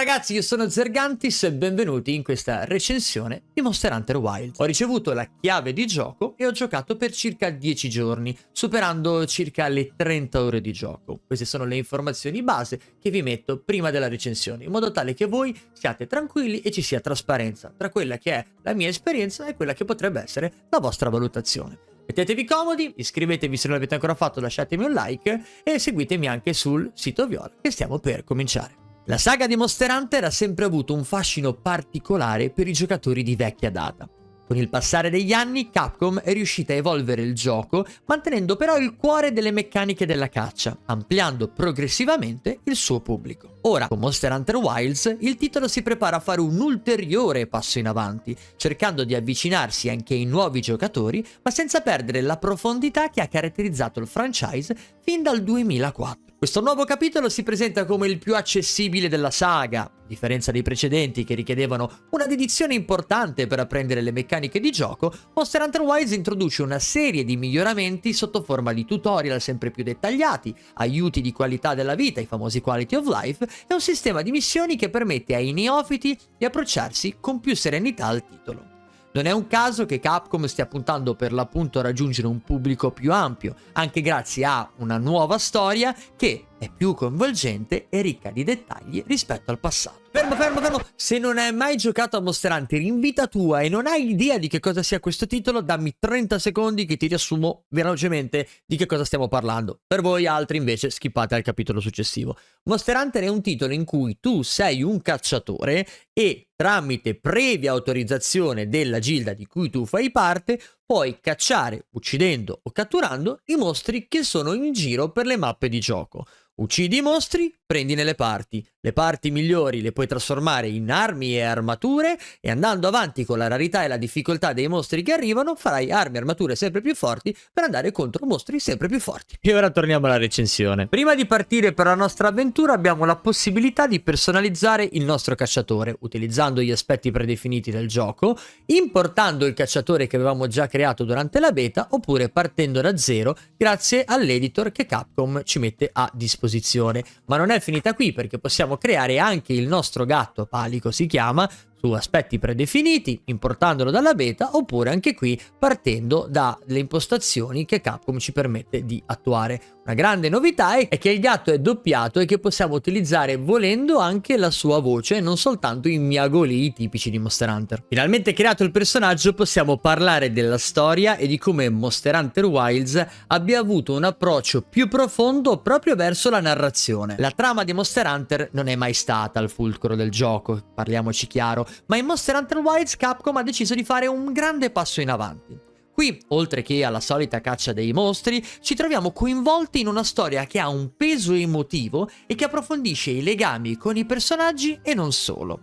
ragazzi, io sono Zergantis e benvenuti in questa recensione di Monster Hunter Wilds. Ho ricevuto la chiave di gioco e ho giocato per circa 10 giorni, superando circa le 30 ore di gioco. Queste sono le informazioni base che vi metto prima della recensione, in modo tale che voi siate tranquilli e ci sia trasparenza tra quella che è la mia esperienza e quella che potrebbe essere la vostra valutazione. Mettetevi comodi, iscrivetevi se non l'avete ancora fatto, lasciatemi un like e seguitemi anche sul sito Viola che stiamo per cominciare. La saga di Monster Hunter ha sempre avuto un fascino particolare per i giocatori di vecchia data. Con il passare degli anni, Capcom è riuscita a evolvere il gioco, mantenendo però il cuore delle meccaniche della caccia, ampliando progressivamente il suo pubblico. Ora, con Monster Hunter Wilds, il titolo si prepara a fare un ulteriore passo in avanti, cercando di avvicinarsi anche ai nuovi giocatori, ma senza perdere la profondità che ha caratterizzato il franchise fin dal 2004. Questo nuovo capitolo si presenta come il più accessibile della saga, a differenza dei precedenti che richiedevano una dedizione importante per apprendere le meccaniche di gioco. Monster Hunter Wilds introduce una serie di miglioramenti sotto forma di tutorial sempre più dettagliati, aiuti di qualità della vita, i famosi quality of life, e un sistema di missioni che permette ai neofiti di approcciarsi con più serenità al titolo. Non è un caso che Capcom stia puntando per l'appunto a raggiungere un pubblico più ampio, anche grazie a una nuova storia che è più coinvolgente e ricca di dettagli rispetto al passato. Fermo! Se non hai mai giocato a Monster Hunter in vita tua e non hai idea di che cosa sia questo titolo, dammi 30 secondi che ti riassumo velocemente di che cosa stiamo parlando. Per voi altri invece skippate al capitolo successivo. Monster Hunter è un titolo in cui tu sei un cacciatore e tramite previa autorizzazione della gilda di cui tu fai parte puoi cacciare, uccidendo o catturando i mostri che sono in giro per le mappe di gioco. Uccidi i mostri, prendine le parti migliori le puoi trasformare in armi e armature e andando avanti con la rarità e la difficoltà dei mostri che arrivano farai armi e armature sempre più forti per andare contro mostri sempre più forti. E ora torniamo alla recensione. Prima di partire per la nostra avventura abbiamo la possibilità di personalizzare il nostro cacciatore utilizzando gli aspetti predefiniti del gioco, importando il cacciatore che avevamo già creato durante la beta oppure partendo da zero grazie all'editor che Capcom ci mette a disposizione. Ma non è finita qui, perché possiamo creare anche il nostro gatto, Palico si chiama, su aspetti predefiniti, importandolo dalla beta, oppure anche qui partendo dalle impostazioni che Capcom ci permette di attuare. Una grande novità è che il gatto è doppiato e che possiamo utilizzare volendo anche la sua voce, non soltanto i miagolii tipici di Monster Hunter. Finalmente creato il personaggio possiamo parlare della storia e di come Monster Hunter Wilds abbia avuto un approccio più profondo proprio verso la narrazione. La trama di Monster Hunter non è mai stata al fulcro del gioco, parliamoci chiaro, ma in Monster Hunter Wilds Capcom ha deciso di fare un grande passo in avanti. Qui, oltre che alla solita caccia dei mostri, ci troviamo coinvolti in una storia che ha un peso emotivo e che approfondisce i legami con i personaggi e non solo.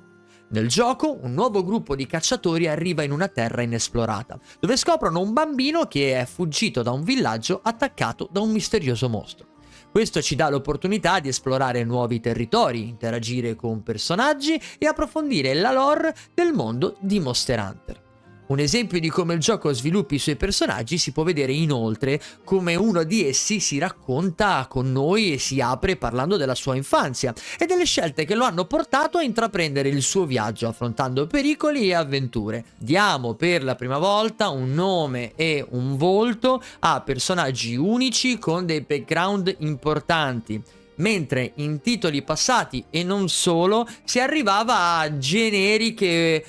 Nel gioco, un nuovo gruppo di cacciatori arriva in una terra inesplorata, dove scoprono un bambino che è fuggito da un villaggio attaccato da un misterioso mostro. Questo ci dà l'opportunità di esplorare nuovi territori, interagire con personaggi e approfondire la lore del mondo di Monster Hunter. Un esempio di come il gioco sviluppi i suoi personaggi si può vedere inoltre come uno di essi si racconta con noi e si apre parlando della sua infanzia e delle scelte che lo hanno portato a intraprendere il suo viaggio affrontando pericoli e avventure. Diamo per la prima volta un nome e un volto a personaggi unici con dei background importanti. Mentre in titoli passati e non solo si arrivava a generiche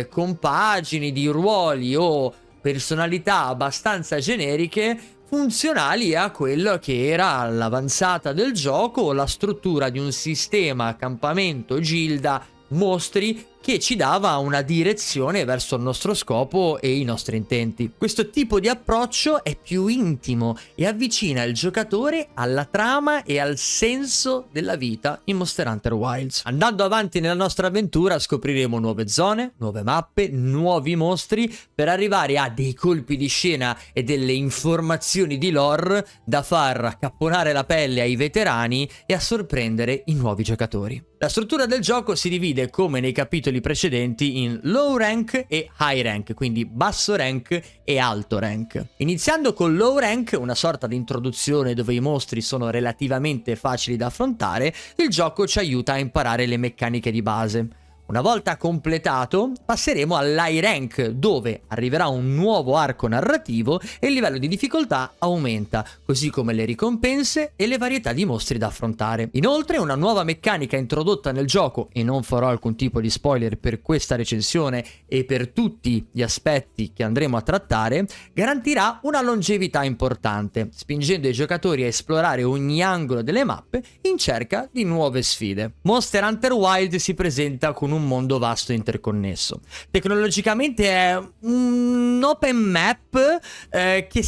compagini di ruoli o personalità abbastanza generiche funzionali a quello che era l'avanzata del gioco o la struttura di un sistema accampamento gilda mostri che ci dava una direzione verso il nostro scopo e i nostri intenti. Questo tipo di approccio è più intimo e avvicina il giocatore alla trama e al senso della vita in Monster Hunter Wilds. Andando avanti nella nostra avventura scopriremo nuove zone, nuove mappe, nuovi mostri per arrivare a dei colpi di scena e delle informazioni di lore da far accapponare la pelle ai veterani e a sorprendere i nuovi giocatori. La struttura del gioco si divide come nei capitoli capitoli precedenti in low rank e high rank, quindi basso rank e alto rank. Iniziando con low rank, una sorta di introduzione dove i mostri sono relativamente facili da affrontare, il gioco ci aiuta a imparare le meccaniche di base. Una volta completato, passeremo all'high rank, dove arriverà un nuovo arco narrativo e il livello di difficoltà aumenta, così come le ricompense e le varietà di mostri da affrontare. Inoltre, una nuova meccanica introdotta nel gioco, e non farò alcun tipo di spoiler per questa recensione e per tutti gli aspetti che andremo a trattare, garantirà una longevità importante, spingendo i giocatori a esplorare ogni angolo delle mappe in cerca di nuove sfide. Monster Hunter Wilds si presenta con un mondo vasto e interconnesso. Tecnologicamente è un open map che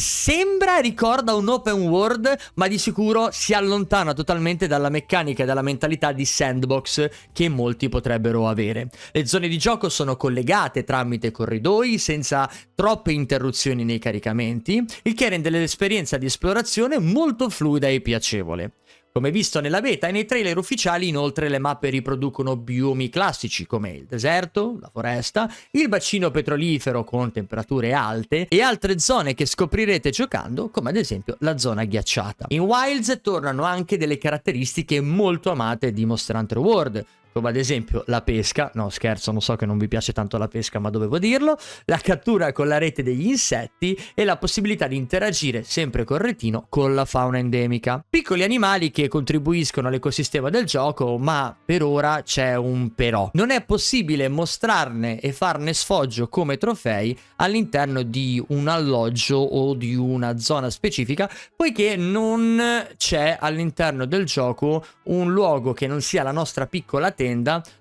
ricorda un open world, ma di sicuro si allontana totalmente dalla meccanica e dalla mentalità di sandbox che molti potrebbero avere. Le zone di gioco sono collegate tramite corridoi senza troppe interruzioni nei caricamenti, il che rende l'esperienza di esplorazione molto fluida e piacevole. Come visto nella beta e nei trailer ufficiali, inoltre le mappe riproducono biomi classici come il deserto, la foresta, il bacino petrolifero con temperature alte e altre zone che scoprirete giocando, come ad esempio la zona ghiacciata. In Wilds tornano anche delle caratteristiche molto amate di Monster Hunter World, come ad esempio la pesca, no scherzo, non so che non vi piace tanto la pesca ma dovevo dirlo, la cattura con la rete degli insetti e la possibilità di interagire sempre col retino con la fauna endemica. Piccoli animali che contribuiscono all'ecosistema del gioco, ma per ora c'è un però. Non è possibile mostrarne e farne sfoggio come trofei all'interno di un alloggio o di una zona specifica, poiché non c'è all'interno del gioco un luogo che non sia la nostra piccola tenda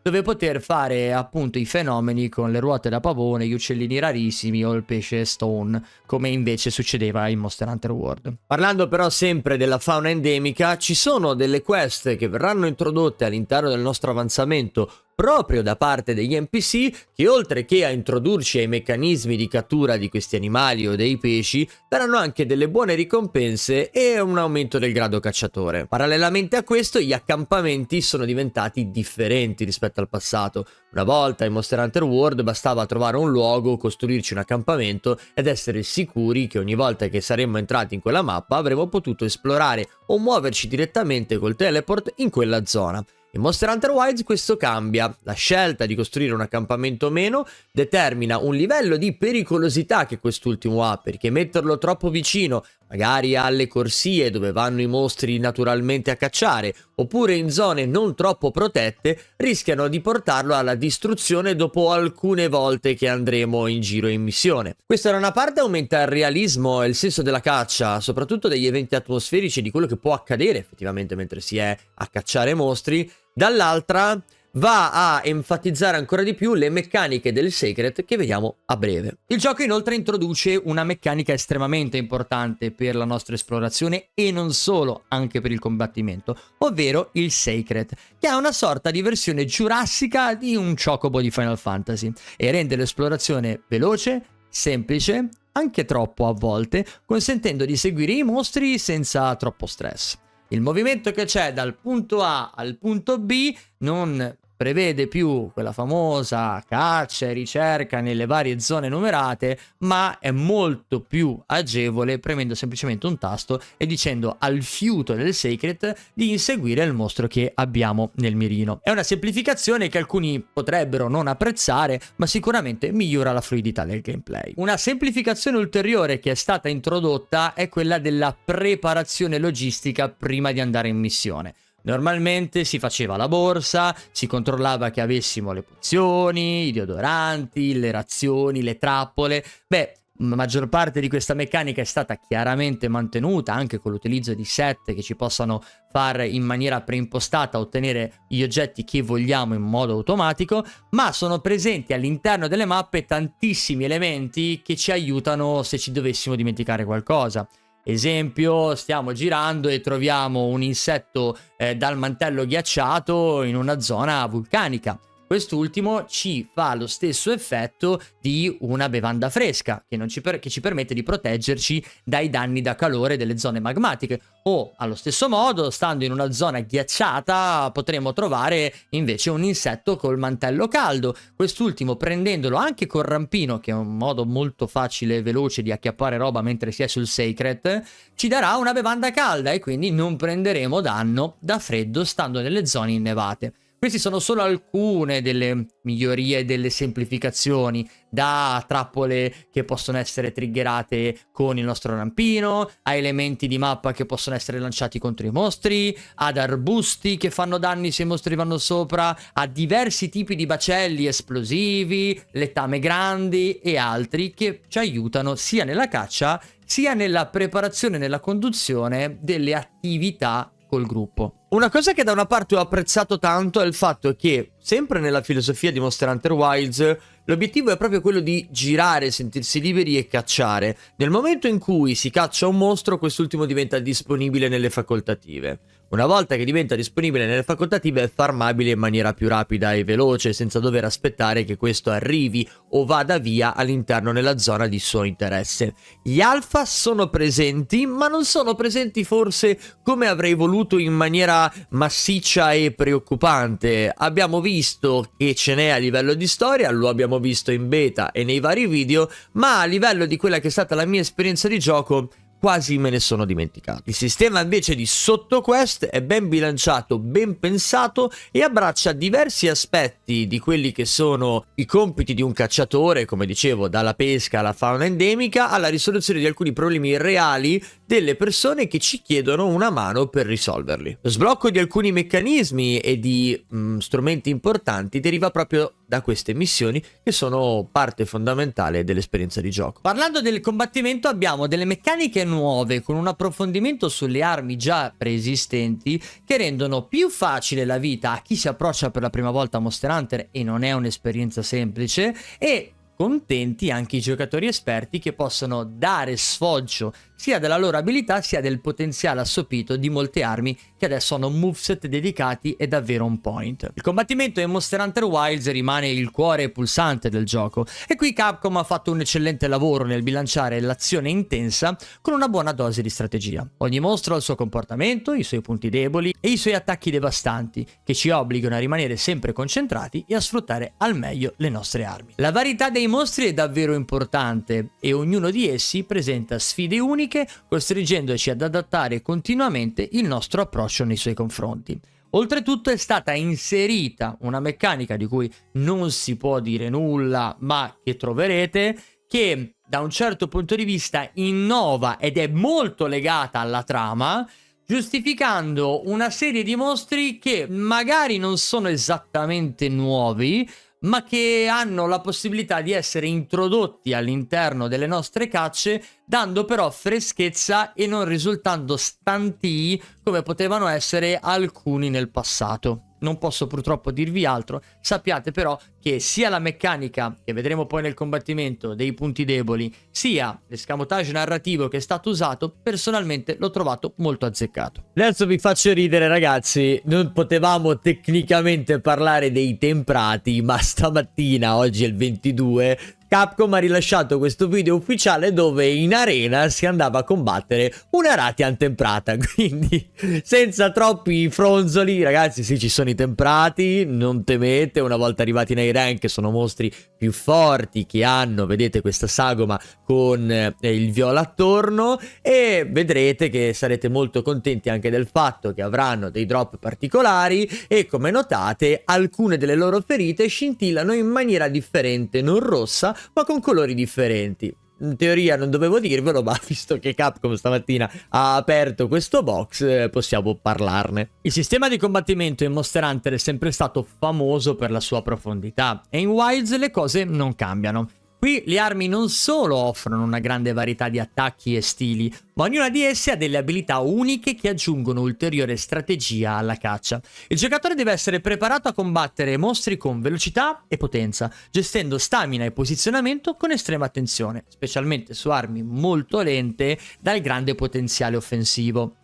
dove poter fare appunto i fenomeni con le ruote da pavone, gli uccellini rarissimi o il pesce stone, come invece succedeva in Monster Hunter World. Parlando però sempre della fauna endemica, ci sono delle quest che verranno introdotte all'interno del nostro avanzamento proprio da parte degli NPC, che oltre che a introdurci ai meccanismi di cattura di questi animali o dei pesci, daranno anche delle buone ricompense e un aumento del grado cacciatore. Parallelamente a questo, gli accampamenti sono diventati differenti rispetto al passato. Una volta in Monster Hunter World bastava trovare un luogo, costruirci un accampamento ed essere sicuri che ogni volta che saremmo entrati in quella mappa avremmo potuto esplorare o muoverci direttamente col teleport in quella zona. In Monster Hunter Wilds questo cambia. La scelta di costruire un accampamento o meno determina un livello di pericolosità che quest'ultimo ha, perché metterlo troppo vicino, magari alle corsie dove vanno i mostri naturalmente a cacciare, oppure in zone non troppo protette, rischiano di portarlo alla distruzione dopo alcune volte che andremo in giro in missione. Questo da una parte aumenta il realismo e il senso della caccia, soprattutto degli eventi atmosferici, di quello che può accadere effettivamente mentre si è a cacciare mostri, dall'altra va a enfatizzare ancora di più le meccaniche del Secret che vediamo a breve. Il gioco inoltre introduce una meccanica estremamente importante per la nostra esplorazione e non solo, anche per il combattimento, ovvero il Secret, che è una sorta di versione giurassica di un Chocobo di Final Fantasy e rende l'esplorazione veloce, semplice, anche troppo a volte, consentendo di seguire i mostri senza troppo stress. Il movimento che c'è dal punto A al punto B non prevede più quella famosa caccia e ricerca nelle varie zone numerate, ma è molto più agevole premendo semplicemente un tasto e dicendo al fiuto del Secret di inseguire il mostro che abbiamo nel mirino. È una semplificazione che alcuni potrebbero non apprezzare, ma sicuramente migliora la fluidità del gameplay. Una semplificazione ulteriore che è stata introdotta è quella della preparazione logistica prima di andare in missione. Normalmente si faceva la borsa, si controllava che avessimo le pozioni, i deodoranti, le razioni, le trappole. La maggior parte di questa meccanica è stata chiaramente mantenuta anche con l'utilizzo di set che ci possano far in maniera preimpostata ottenere gli oggetti che vogliamo in modo automatico, ma sono presenti all'interno delle mappe tantissimi elementi che ci aiutano se ci dovessimo dimenticare qualcosa. Esempio, stiamo girando e troviamo un insetto dal mantello ghiacciato in una zona vulcanica. Quest'ultimo ci fa lo stesso effetto di una bevanda fresca, che ci permette di proteggerci dai danni da calore delle zone magmatiche. O, allo stesso modo, stando in una zona ghiacciata, potremo trovare invece un insetto col mantello caldo. Quest'ultimo, prendendolo anche col rampino, che è un modo molto facile e veloce di acchiappare roba mentre si è sul Sacred, ci darà una bevanda calda e quindi non prenderemo danno da freddo stando nelle zone innevate. Queste sono solo alcune delle migliorie e delle semplificazioni, da trappole che possono essere triggerate con il nostro rampino, a elementi di mappa che possono essere lanciati contro i mostri, ad arbusti che fanno danni se i mostri vanno sopra, a diversi tipi di bacelli esplosivi, letame grandi e altri che ci aiutano sia nella caccia sia nella preparazione e nella conduzione delle attività col gruppo. Una cosa che da una parte ho apprezzato tanto è il fatto che, sempre nella filosofia di Monster Hunter Wilds, l'obiettivo è proprio quello di girare, sentirsi liberi e cacciare. Nel momento in cui si caccia un mostro, quest'ultimo diventa disponibile nelle facoltative. Una volta che diventa disponibile nelle facoltative è farmabile in maniera più rapida e veloce, senza dover aspettare che questo arrivi o vada via all'interno nella zona di suo interesse. Gli alfa sono presenti, ma non sono presenti forse come avrei voluto in maniera massiccia e preoccupante. Abbiamo visto che ce n'è a livello di storia, lo abbiamo visto in beta e nei vari video, ma a livello di quella che è stata la mia esperienza di gioco quasi me ne sono dimenticato. Il sistema invece di sottoquest è ben bilanciato, ben pensato e abbraccia diversi aspetti di quelli che sono i compiti di un cacciatore, come dicevo, dalla pesca alla fauna endemica alla risoluzione di alcuni problemi reali delle persone che ci chiedono una mano per risolverli. Lo sblocco di alcuni meccanismi e di strumenti importanti deriva proprio da queste missioni, che sono parte fondamentale dell'esperienza di gioco. Parlando del combattimento, abbiamo delle meccaniche nuove con un approfondimento sulle armi già preesistenti che rendono più facile la vita a chi si approccia per la prima volta a Monster Hunter, e non è un'esperienza semplice, e contenti anche i giocatori esperti che possono dare sfoggio sia della loro abilità sia del potenziale assopito di molte armi che adesso hanno moveset dedicati e davvero on point. Il combattimento in Monster Hunter Wilds rimane il cuore pulsante del gioco e qui Capcom ha fatto un eccellente lavoro nel bilanciare l'azione intensa con una buona dose di strategia. Ogni mostro ha il suo comportamento, i suoi punti deboli e i suoi attacchi devastanti che ci obbligano a rimanere sempre concentrati e a sfruttare al meglio le nostre armi. La varietà dei mostri è davvero importante e ognuno di essi presenta sfide uniche, costringendoci ad adattare continuamente il nostro approccio nei suoi confronti. Oltretutto è stata inserita una meccanica di cui non si può dire nulla, ma che troverete, che da un certo punto di vista innova ed è molto legata alla trama, giustificando una serie di mostri che magari non sono esattamente nuovi, ma che hanno la possibilità di essere introdotti all'interno delle nostre cacce, dando però freschezza e non risultando stantii come potevano essere alcuni nel passato. Non posso purtroppo dirvi altro, sappiate però che sia la meccanica, che vedremo poi nel combattimento, dei punti deboli, sia l'escamotage narrativo che è stato usato, personalmente l'ho trovato molto azzeccato. Adesso vi faccio ridere ragazzi, non potevamo tecnicamente parlare dei temprati, ma stamattina, oggi è il 22, Capcom ha rilasciato questo video ufficiale dove in arena si andava a combattere una Ratian temprata, quindi senza troppi fronzoli ragazzi, sì, ci sono i temprati, non temete, una volta arrivati nei rank sono mostri più forti che hanno, vedete, questa sagoma con il viola attorno, e vedrete che sarete molto contenti anche del fatto che avranno dei drop particolari e, come notate, alcune delle loro ferite scintillano in maniera differente, non rossa ma con colori differenti. In teoria non dovevo dirvelo, ma visto che Capcom stamattina ha aperto questo box, possiamo parlarne. Il sistema di combattimento in Monster Hunter è sempre stato famoso per la sua profondità, e in Wilds le cose non cambiano. Qui le armi non solo offrono una grande varietà di attacchi e stili, ma ognuna di esse ha delle abilità uniche che aggiungono ulteriore strategia alla caccia. Il giocatore deve essere preparato a combattere mostri con velocità e potenza, gestendo stamina e posizionamento con estrema attenzione, specialmente su armi molto lente dal grande potenziale offensivo.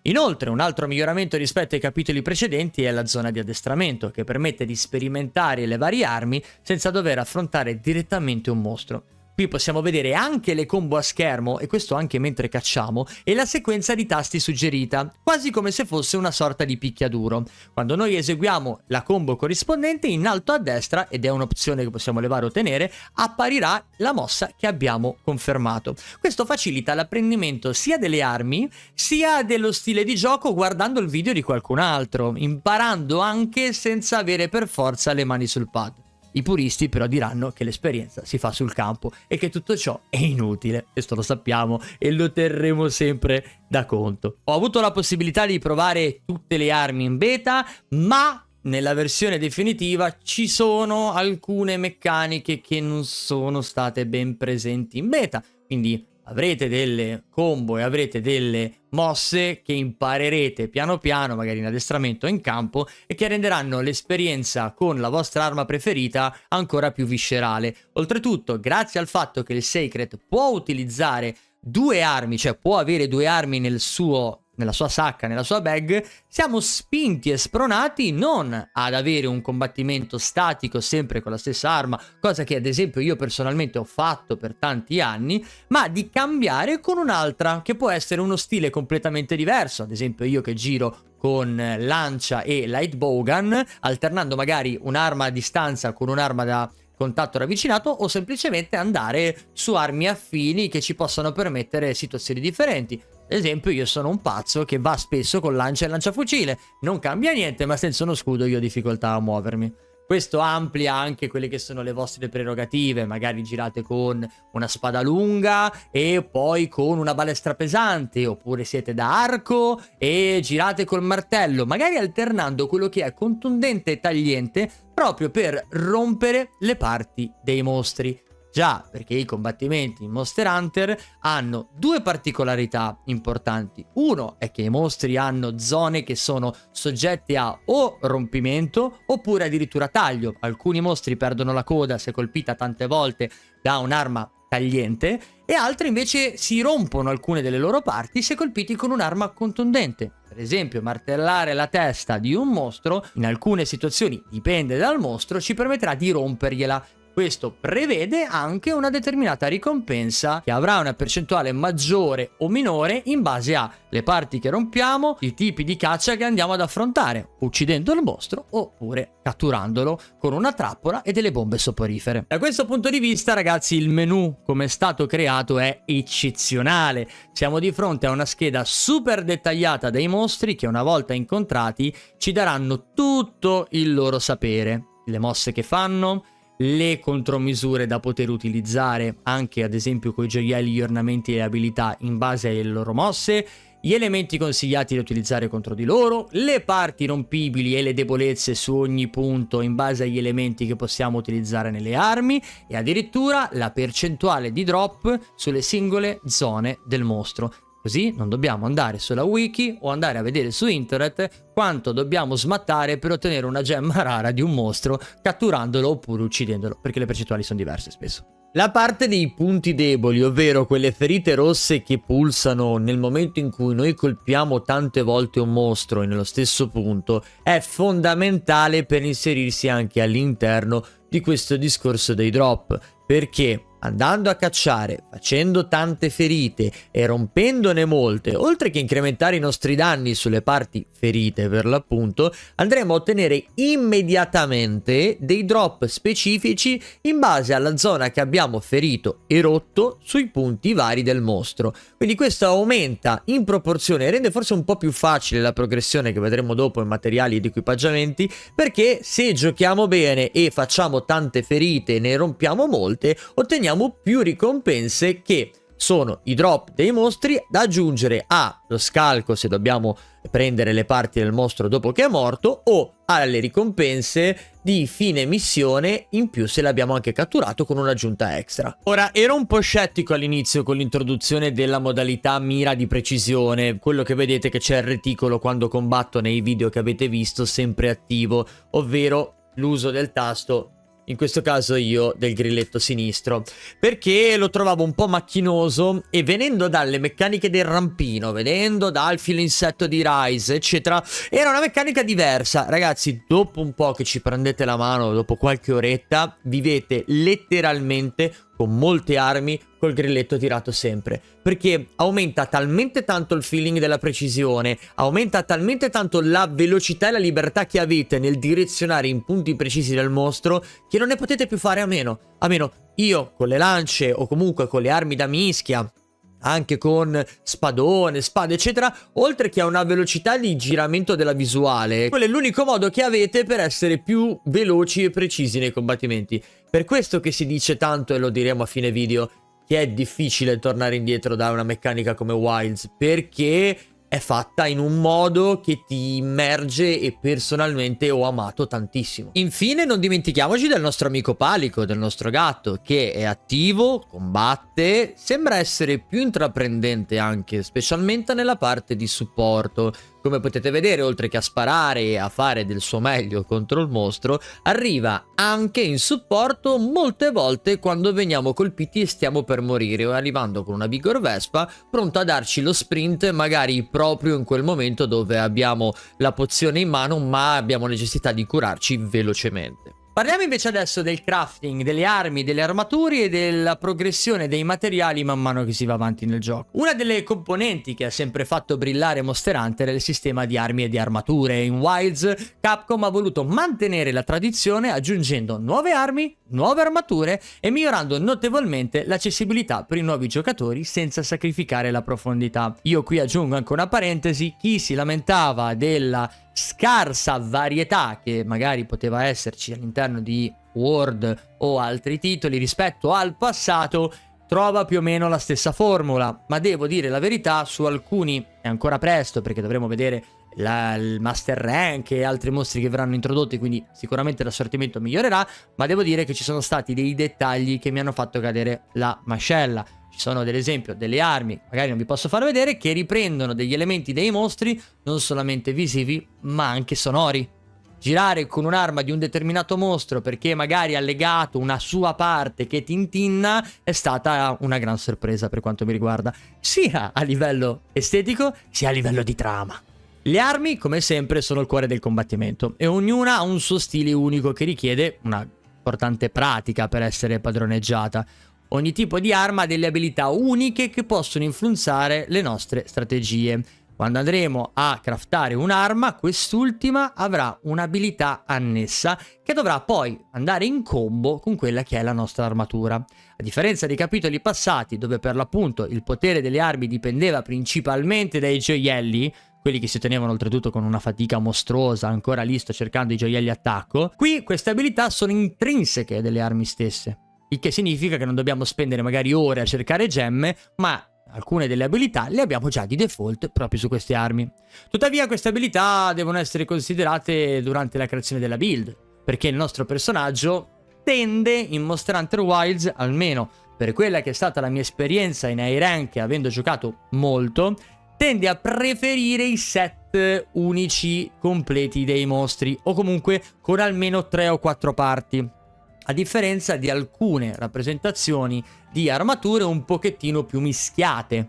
Inoltre, un altro miglioramento rispetto ai capitoli precedenti è la zona di addestramento, che permette di sperimentare le varie armi senza dover affrontare direttamente un mostro. Qui possiamo vedere anche le combo a schermo, e questo anche mentre cacciamo, e la sequenza di tasti suggerita, quasi come se fosse una sorta di picchiaduro. Quando noi eseguiamo la combo corrispondente, in alto a destra, ed è un'opzione che possiamo levare o tenere, apparirà la mossa che abbiamo confermato. Questo facilita l'apprendimento sia delle armi, sia dello stile di gioco guardando il video di qualcun altro, imparando anche senza avere per forza le mani sul pad. I puristi però diranno che l'esperienza si fa sul campo e che tutto ciò è inutile, questo lo sappiamo e lo terremo sempre da conto. Ho avuto la possibilità di provare tutte le armi in beta, ma nella versione definitiva ci sono alcune meccaniche che non sono state ben presenti in beta, quindi avrete delle combo e avrete delle mosse che imparerete piano piano, magari in addestramento o in campo, e che renderanno l'esperienza con la vostra arma preferita ancora più viscerale. Oltretutto, grazie al fatto che il Sacred può utilizzare due armi, cioè può avere due armi nella sua sacca, nella sua bag, siamo spinti e spronati non ad avere un combattimento statico sempre con la stessa arma, cosa che ad esempio io personalmente ho fatto per tanti anni, ma di cambiare con un'altra, che può essere uno stile completamente diverso. Ad esempio io che giro con lancia e light bowgun, alternando magari un'arma a distanza con un'arma da contatto ravvicinato, o semplicemente andare su armi affini che ci possano permettere situazioni differenti. Ad esempio io sono un pazzo che va spesso con lancia e lanciafucile, non cambia niente, ma senza uno scudo io ho difficoltà a muovermi. Questo amplia anche quelle che sono le vostre prerogative, magari girate con una spada lunga e poi con una balestra pesante, oppure siete da arco e girate col martello, magari alternando quello che è contundente e tagliente proprio per rompere le parti dei mostri. Già, perché i combattimenti in Monster Hunter hanno due particolarità importanti. Uno è che i mostri hanno zone che sono soggette a o rompimento oppure addirittura taglio. Alcuni mostri perdono la coda se colpita tante volte da un'arma tagliente, e altri invece si rompono alcune delle loro parti se colpiti con un'arma contundente. Per esempio, martellare la testa di un mostro, in alcune situazioni, dipende dal mostro, ci permetterà di rompergliela. Questo prevede anche una determinata ricompensa che avrà una percentuale maggiore o minore in base alle parti che rompiamo, i tipi di caccia che andiamo ad affrontare, uccidendo il mostro oppure catturandolo con una trappola e delle bombe soporifere. Da questo punto di vista, ragazzi, il menu come è stato creato è eccezionale. Siamo di fronte a una scheda super dettagliata dei mostri che una volta incontrati ci daranno tutto il loro sapere, le mosse che fanno, le contromisure da poter utilizzare anche ad esempio con i gioielli, gli ornamenti e le abilità in base alle loro mosse, gli elementi consigliati da utilizzare contro di loro, le parti rompibili e le debolezze su ogni punto in base agli elementi che possiamo utilizzare nelle armi, e addirittura la percentuale di drop sulle singole zone del mostro. Così non dobbiamo andare sulla wiki o andare a vedere su internet quanto dobbiamo smattare per ottenere una gemma rara di un mostro catturandolo oppure uccidendolo, perché le percentuali sono diverse spesso. La parte dei punti deboli, ovvero quelle ferite rosse che pulsano nel momento in cui noi colpiamo tante volte un mostro nello stesso punto, è fondamentale per inserirsi anche all'interno di questo discorso dei drop, perché andando a cacciare, facendo tante ferite e rompendone molte, oltre che incrementare i nostri danni sulle parti ferite per l'appunto, andremo a ottenere immediatamente dei drop specifici in base alla zona che abbiamo ferito e rotto sui punti vari del mostro. Quindi questo aumenta in proporzione e rende forse un po' più facile la progressione che vedremo dopo in materiali ed equipaggiamenti, perché se giochiamo bene e facciamo tante ferite e ne rompiamo molte, otteniamo più ricompense, che sono i drop dei mostri da aggiungere allo scalco se dobbiamo prendere le parti del mostro dopo che è morto, o alle ricompense di fine missione in più se l'abbiamo anche catturato con un'aggiunta extra. Ora, ero un po' scettico all'inizio con l'introduzione della modalità mira di precisione, quello che vedete che c'è il reticolo quando combatto nei video che avete visto sempre attivo, ovvero l'uso del tasto in questo caso io del grilletto sinistro, perché lo trovavo un po' macchinoso e venendo dalle meccaniche del rampino, venendo dal filo insetto di Rise, eccetera, era una meccanica diversa. Ragazzi, dopo un po' che ci prendete la mano, dopo qualche oretta, vivete letteralmente con molte armi col grilletto tirato sempre, perché aumenta talmente tanto il feeling della precisione, aumenta talmente tanto la velocità e la libertà che avete nel direzionare in punti precisi del mostro, che non ne potete più fare a meno. A meno io con le lance o comunque con le armi da mischia, anche con spadone, spade eccetera, oltre che a una velocità di giramento della visuale, quello è l'unico modo che avete per essere più veloci e precisi nei combattimenti. Per questo che si dice tanto, e lo diremo a fine video, che è difficile tornare indietro da una meccanica come Wilds, perché è fatta in un modo che ti immerge e personalmente ho amato tantissimo. Infine non dimentichiamoci del nostro amico Palico, del nostro gatto, che è attivo, combatte, sembra essere più intraprendente anche, specialmente nella parte di supporto. Come potete vedere, oltre che a sparare e a fare del suo meglio contro il mostro, arriva anche in supporto molte volte quando veniamo colpiti e stiamo per morire, o arrivando con una Vigor Vespa pronto a darci lo sprint magari proprio in quel momento dove abbiamo la pozione in mano ma abbiamo necessità di curarci velocemente. Parliamo invece adesso del crafting, delle armi, delle armature e della progressione dei materiali man mano che si va avanti nel gioco. Una delle componenti che ha sempre fatto brillare Monster Hunter è il sistema di armi e di armature. In Wilds Capcom ha voluto mantenere la tradizione aggiungendo nuove armi, nuove armature e migliorando notevolmente l'accessibilità per i nuovi giocatori senza sacrificare la profondità. Io qui aggiungo anche una parentesi: chi si lamentava della scarsa varietà che magari poteva esserci all'interno di World o altri titoli rispetto al passato trova più o meno la stessa formula, ma devo dire la verità, su alcuni è ancora presto perché dovremo vedere il Master Rank e altri mostri che verranno introdotti, quindi sicuramente l'assortimento migliorerà, ma devo dire che ci sono stati dei dettagli che mi hanno fatto cadere la mascella. Ci sono ad esempio delle armi, magari non vi posso far vedere, che riprendono degli elementi dei mostri non solamente visivi ma anche sonori. Girare con un'arma di un determinato mostro perché magari ha legato una sua parte che tintinna è stata una gran sorpresa per quanto mi riguarda, sia a livello estetico sia a livello di trama. Le armi, come sempre, sono il cuore del combattimento e ognuna ha un suo stile unico che richiede una importante pratica per essere padroneggiata. Ogni tipo di arma ha delle abilità uniche che possono influenzare le nostre strategie. Quando andremo a craftare un'arma, quest'ultima avrà un'abilità annessa che dovrà poi andare in combo con quella che è la nostra armatura. A differenza dei capitoli passati, dove per l'appunto il potere delle armi dipendeva principalmente dai gioielli, quelli che si ottenevano oltretutto con una fatica mostruosa, ancora lì sto cercando i gioielli attacco, qui queste abilità sono intrinseche delle armi stesse. Il che significa che non dobbiamo spendere magari ore a cercare gemme, ma alcune delle abilità le abbiamo già di default proprio su queste armi. Tuttavia queste abilità devono essere considerate durante la creazione della build, perché il nostro personaggio tende in Monster Hunter Wilds, almeno per quella che è stata la mia esperienza in high rank avendo giocato molto, tende a preferire i set unici completi dei mostri, o comunque con almeno 3 o 4 parti. A differenza di alcune rappresentazioni di armature un pochettino più mischiate.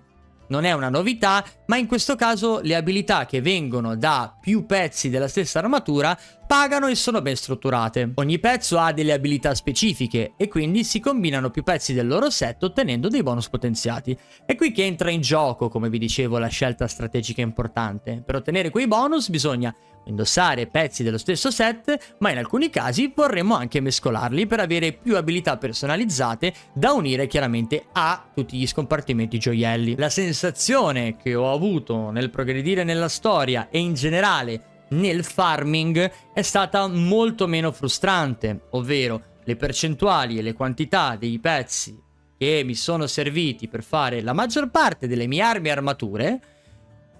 Non è una novità, ma in questo caso le abilità che vengono da più pezzi della stessa armatura pagano e sono ben strutturate. Ogni pezzo ha delle abilità specifiche e quindi si combinano più pezzi del loro set ottenendo dei bonus potenziati. È qui che entra in gioco, come vi dicevo, la scelta strategica importante. Per ottenere quei bonus bisogna indossare pezzi dello stesso set, ma in alcuni casi vorremmo anche mescolarli per avere più abilità personalizzate da unire chiaramente a tutti gli scompartimenti gioielli. La sensazione che ho avuto nel progredire nella storia e in generale nel farming è stata molto meno frustrante, ovvero le percentuali e le quantità dei pezzi che mi sono serviti per fare la maggior parte delle mie armi e armature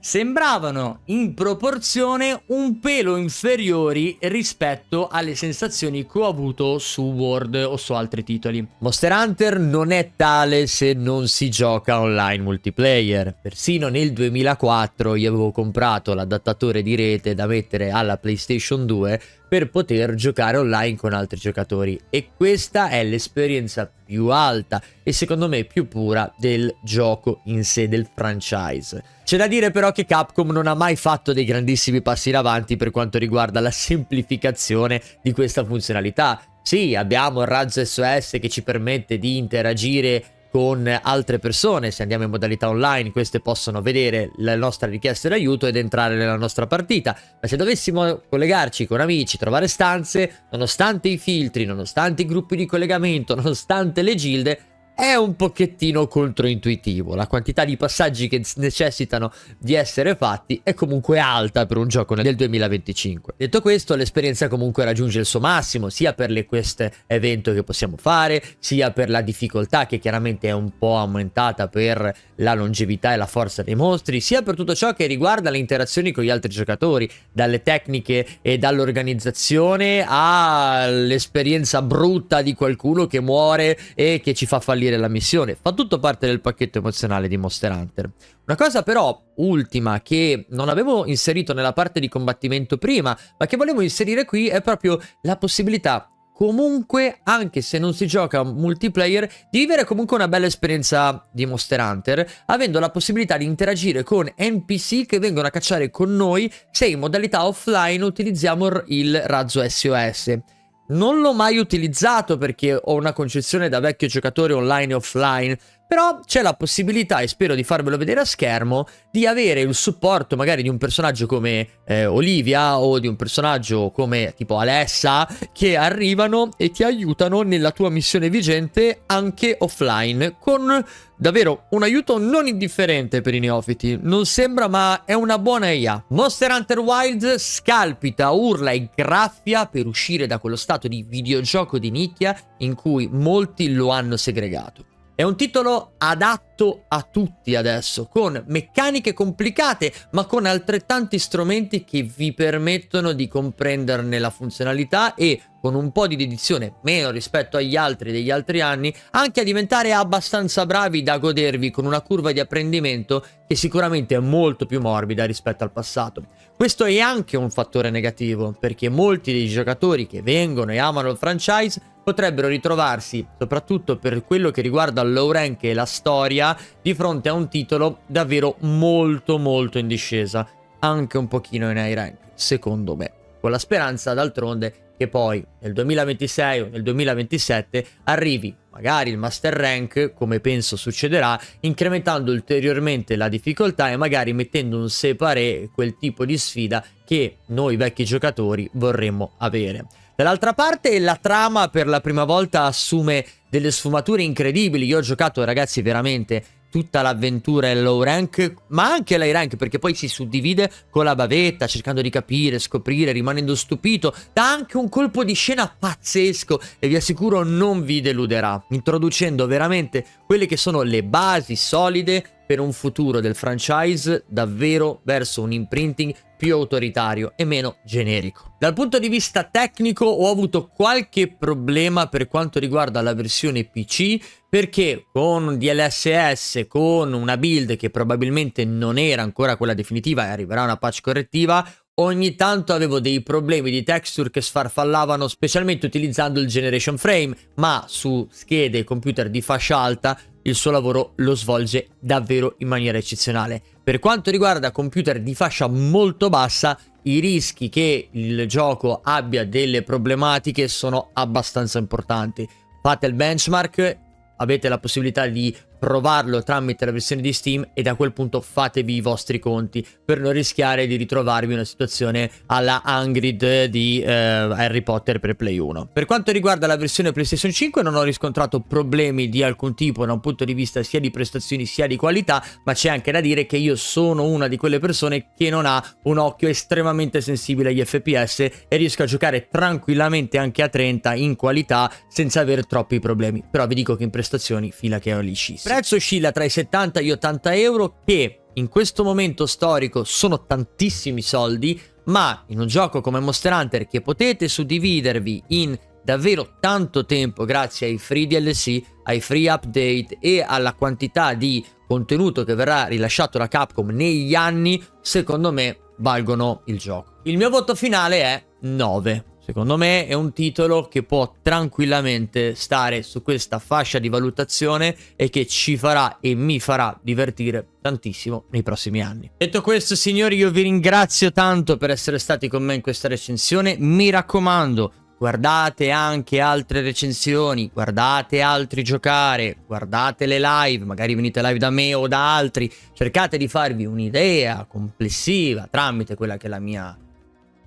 sembravano in proporzione un pelo inferiori rispetto alle sensazioni che ho avuto su World o su altri titoli. Monster Hunter non è tale se non si gioca online multiplayer. Persino nel 2004 io avevo comprato l'adattatore di rete da mettere alla PlayStation 2 per poter giocare online con altri giocatori, e questa è l'esperienza più alta e secondo me più pura del gioco in sé, del franchise. C'è da dire però che Capcom non ha mai fatto dei grandissimi passi in avanti per quanto riguarda la semplificazione di questa funzionalità. Sì, abbiamo il razzo SOS che ci permette di interagire con altre persone. Se andiamo in modalità online, queste possono vedere la nostra richiesta d'aiuto ed entrare nella nostra partita, ma se dovessimo collegarci con amici, trovare stanze, nonostante i filtri, nonostante i gruppi di collegamento, nonostante le gilde, è un pochettino controintuitivo. La quantità di passaggi che necessitano di essere fatti è comunque alta per un gioco del 2025. Detto questo, l'esperienza comunque raggiunge il suo massimo, sia per le quest evento che possiamo fare, sia per la difficoltà che chiaramente è un po' aumentata per la longevità e la forza dei mostri, sia per tutto ciò che riguarda le interazioni con gli altri giocatori, dalle tecniche e dall'organizzazione all'esperienza brutta di qualcuno che muore e che ci fa fallire la missione. Fa tutto parte del pacchetto emozionale di Monster Hunter. Una cosa però ultima che non avevo inserito nella parte di combattimento prima, ma che volevo inserire qui, è proprio la possibilità, comunque, anche se non si gioca multiplayer, di vivere comunque una bella esperienza di Monster Hunter, avendo la possibilità di interagire con NPC che vengono a cacciare con noi se in modalità offline utilizziamo il razzo SOS. Non l'ho mai utilizzato perché ho una concezione da vecchio giocatore online e offline, però c'è la possibilità, e spero di farvelo vedere a schermo, di avere il supporto magari di un personaggio come Olivia o di un personaggio come tipo Alessa, che arrivano e ti aiutano nella tua missione vigente anche offline, con davvero un aiuto non indifferente per i neofiti. Non sembra, ma è una buona IA. Monster Hunter Wilds scalpita, urla e graffia per uscire da quello stato di videogioco di nicchia in cui molti lo hanno segregato. È un titolo adatto a tutti adesso, con meccaniche complicate, ma con altrettanti strumenti che vi permettono di comprenderne la funzionalità e, con un po' di dedizione, meno rispetto agli altri degli altri anni, anche a diventare abbastanza bravi da godervi con una curva di apprendimento che sicuramente è molto più morbida rispetto al passato. Questo è anche un fattore negativo, perché molti dei giocatori che vengono e amano il franchise potrebbero ritrovarsi, soprattutto per quello che riguarda il low rank e la storia, di fronte a un titolo davvero molto in discesa, anche un pochino in high rank, secondo me, con la speranza d'altronde che poi nel 2026 o nel 2027 arrivi magari il master rank, come penso succederà, incrementando ulteriormente la difficoltà e magari mettendo un separé, quel tipo di sfida che noi vecchi giocatori vorremmo avere. Dall'altra parte la trama per la prima volta assume delle sfumature incredibili. Io ho giocato, ragazzi, veramente tutta l'avventura in low rank, ma anche l'high rank, perché poi si suddivide con la bavetta, cercando di capire, scoprire, rimanendo stupito. Dà anche un colpo di scena pazzesco e vi assicuro non vi deluderà, introducendo veramente quelle che sono le basi solide per un futuro del franchise davvero verso un imprinting più autoritario e meno generico. Dal punto di vista tecnico ho avuto qualche problema per quanto riguarda la versione PC, perché con DLSS, con una build che probabilmente non era ancora quella definitiva e arriverà una patch correttiva, ogni tanto avevo dei problemi di texture che sfarfallavano, specialmente utilizzando il generation frame, ma su schede e computer di fascia alta il suo lavoro lo svolge davvero in maniera eccezionale. Per quanto riguarda computer di fascia molto bassa, i rischi che il gioco abbia delle problematiche sono abbastanza importanti. Fate il benchmark, avete la possibilità di provarlo tramite la versione di Steam e da quel punto fatevi i vostri conti per non rischiare di ritrovarvi in una situazione alla Hagrid di Harry Potter per Play 1. Per quanto riguarda la versione PlayStation 5 non ho riscontrato problemi di alcun tipo da un punto di vista sia di prestazioni sia di qualità, ma c'è anche da dire che io sono una di quelle persone che non ha un occhio estremamente sensibile agli FPS e riesco a giocare tranquillamente anche a 30 in qualità senza avere troppi problemi, però vi dico che in prestazioni fila che è liscissima. Il prezzo oscilla tra i 70 e gli 80 euro, che in questo momento storico sono tantissimi soldi, ma in un gioco come Monster Hunter, che potete suddividervi in davvero tanto tempo grazie ai free DLC, ai free update e alla quantità di contenuto che verrà rilasciato da Capcom negli anni, secondo me valgono il gioco. Il mio voto finale è 9. Secondo me è un titolo che può tranquillamente stare su questa fascia di valutazione e che ci farà e mi farà divertire tantissimo nei prossimi anni. Detto questo, signori, io vi ringrazio tanto per essere stati con me in questa recensione. Mi raccomando, guardate anche altre recensioni, guardate altri giocare, guardate le live, magari venite live da me o da altri, cercate di farvi un'idea complessiva tramite quella che è la mia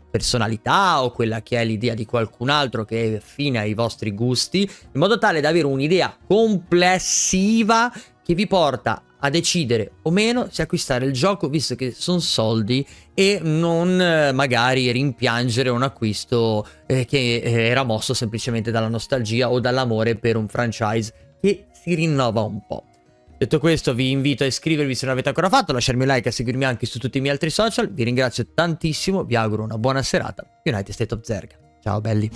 personalità o quella che è l'idea di qualcun altro che è affine ai vostri gusti, in modo tale da avere un'idea complessiva che vi porta a decidere o meno se acquistare il gioco, visto che sono soldi, e non magari rimpiangere un acquisto che era mosso semplicemente dalla nostalgia o dall'amore per un franchise che si rinnova un po'. Detto questo, vi invito a iscrivervi se non l'avete ancora fatto, a lasciarmi un like e a seguirmi anche su tutti i miei altri social. Vi ringrazio tantissimo, vi auguro una buona serata. United State of Zerg. Ciao belli.